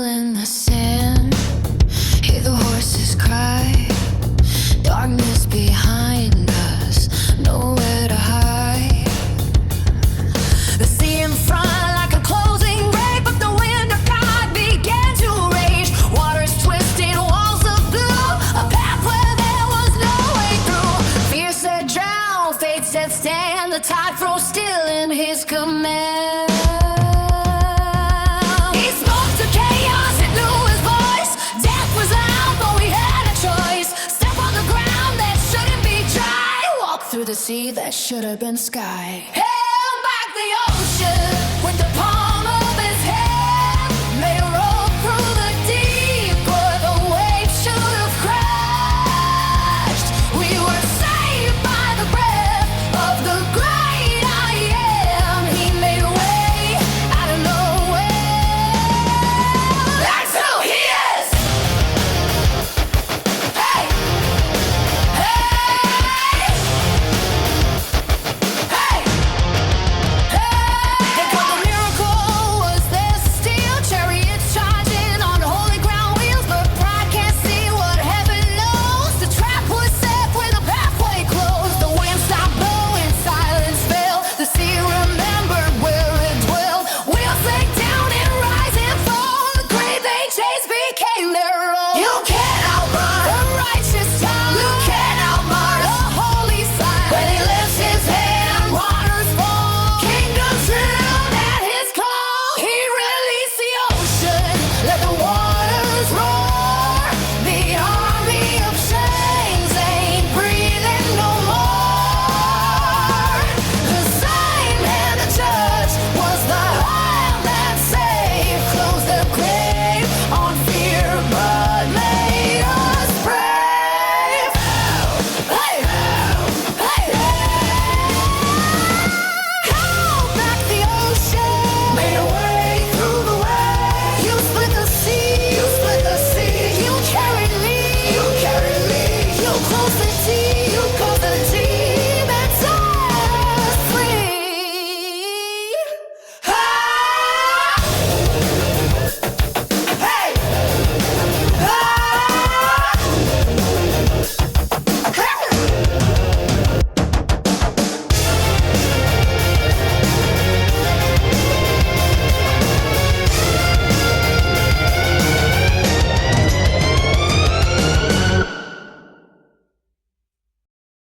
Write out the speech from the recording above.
in the sand, hear the horses cry. Darkness behind us, nowhere to hide. The sea in front like a closing grave, but the wind of God began to rage. Waters twisted, walls of blue, a path where there was no way through. Fear said drown, fate said stand, the tide froze still in his command. He spoke to chaos, it knew his voice. Death was out, but we had a choice. Step on the ground that shouldn't be dry, walk through the sea that should have been sky. Held back the ocean with the